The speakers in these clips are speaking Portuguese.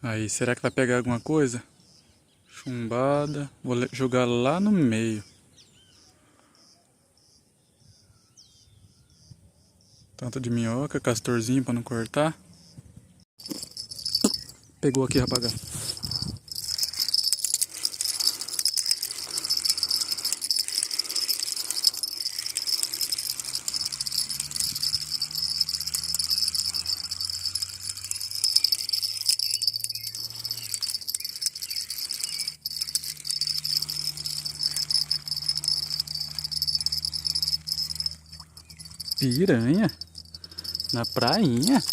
Aí, será que vai pegar alguma coisa? Chumbada. Vou jogar lá no meio. Tanto de minhoca, castorzinho pra não cortar. Pegou aqui, rapaziada. Piranha? Na prainha?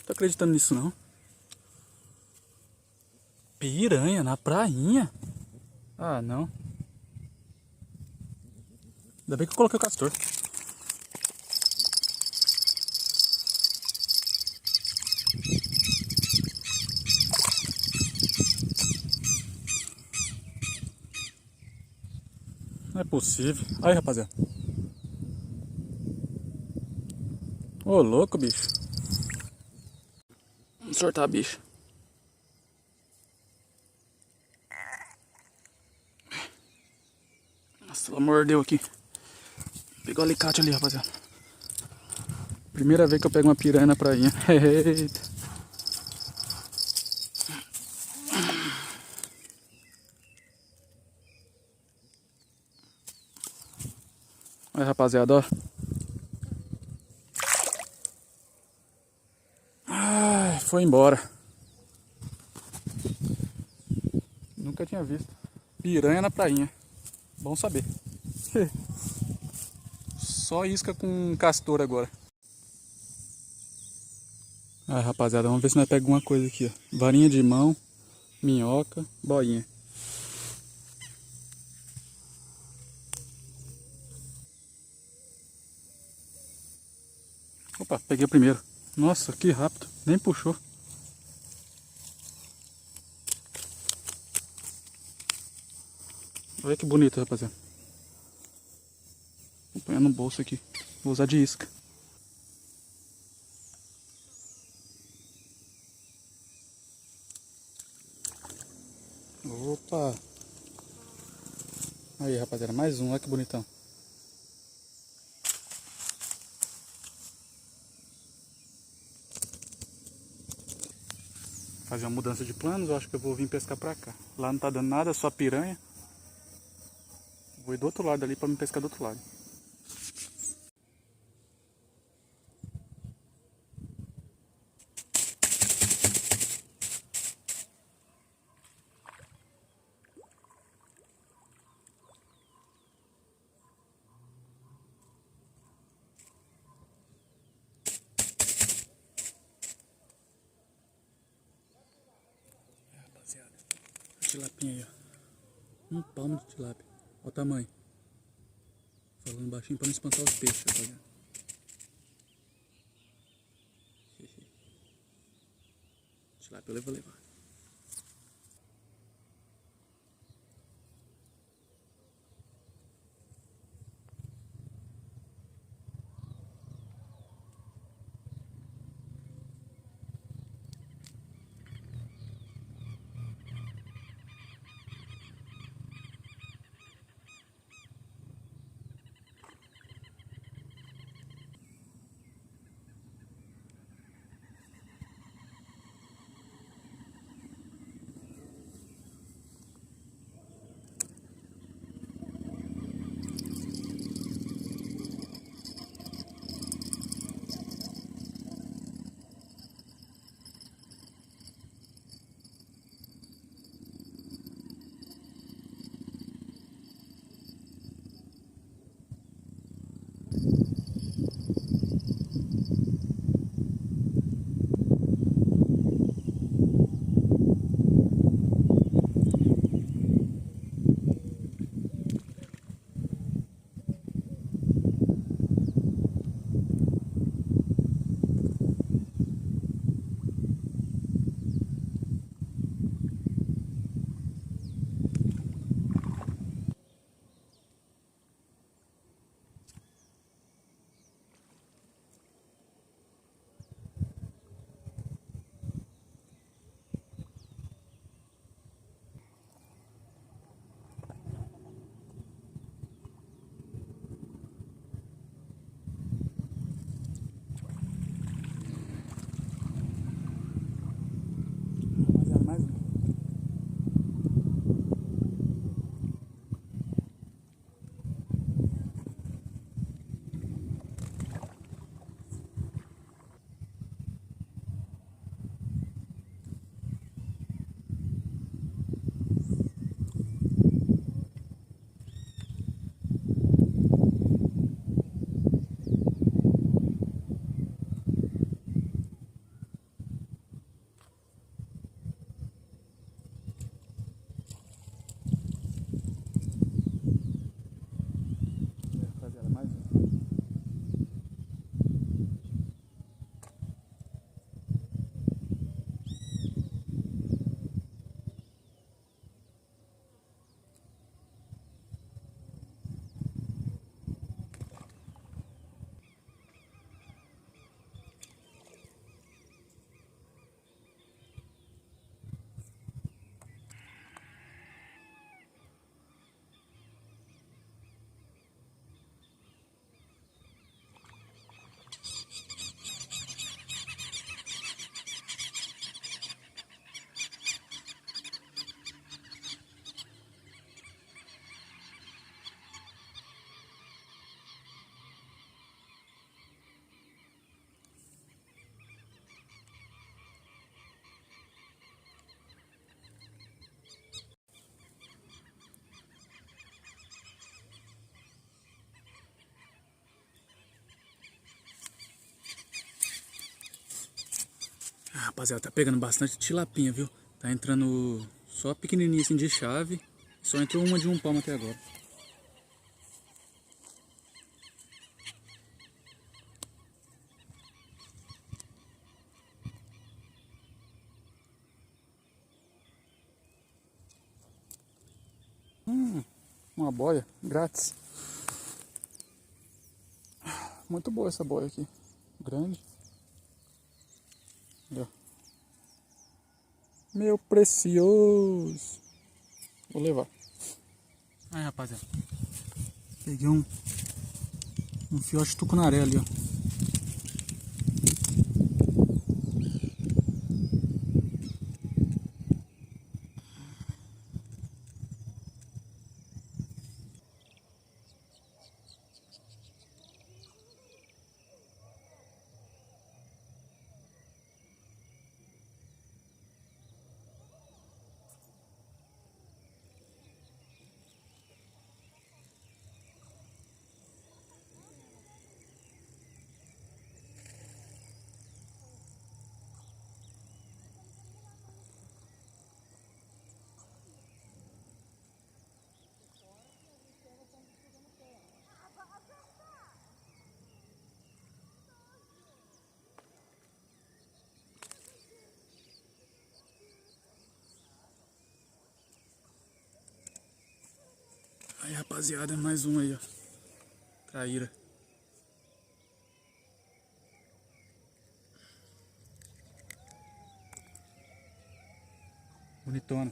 Tô acreditando nisso não. Piranha na prainha? Ah, não. Ainda bem que eu coloquei o castor. Não é possível. Aí, rapaziada. Ô, louco, bicho. Vamos sortar, bicho. Nossa, ela mordeu aqui. Pegou o alicate ali, rapaziada. Primeira vez que eu pego uma piranha na prainha. Eita. Aí, rapaziada, ó. Ai, foi embora. Nunca tinha visto. Piranha na prainha. Bom saber. Só isca com castor agora. Aí, rapaziada, vamos ver se nós pegamos alguma coisa aqui, ó. Varinha de mão, minhoca, boinha. Opa, peguei o primeiro. Nossa, que rápido. Nem puxou. Olha que bonito, rapaziada. Vou pôr no bolso aqui. Vou usar de isca. Opa. Aí, rapaziada, mais um. Olha que bonitão. Fazer uma mudança de planos, eu acho que eu vou vir pescar pra cá. Lá não tá dando nada, só piranha. Vou ir do outro lado ali pra me pescar do outro lado. Rapaziada, tilapinha aí, ó. Um palmo de tilápia. Olha o tamanho. Falando baixinho pra não espantar os peixes, rapaziada. Tilápia eu vou levar. Rapaziada, tá pegando bastante tilapinha, viu? Tá entrando só pequenininha assim de chave. Só entrou uma de 1 palmo até agora. Uma boia grátis. Muito boa essa boia aqui. Grande. Olha. Meu precioso. Vou levar. Aí, rapaziada. Peguei um fiote de tucunaré ali, ó. Aí, rapaziada, mais um aí, ó. Traíra. Bonitona.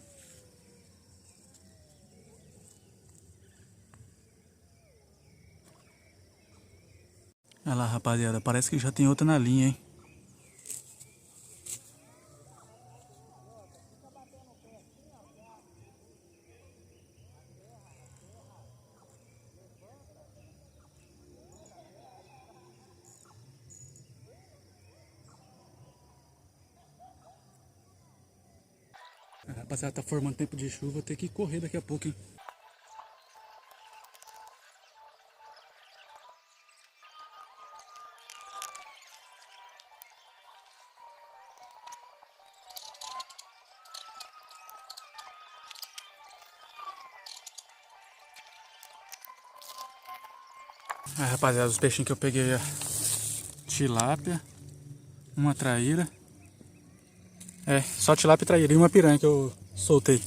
Olha lá, rapaziada, parece que já tem outra na linha, hein? Rapaziada, tá formando tempo de chuva, vou ter que correr daqui a pouco, hein? Aí, rapaziada, os peixinhos que eu peguei, ó. Tilápia, uma traíra. É, só tilápia e traíra e uma piranha que eu soltei.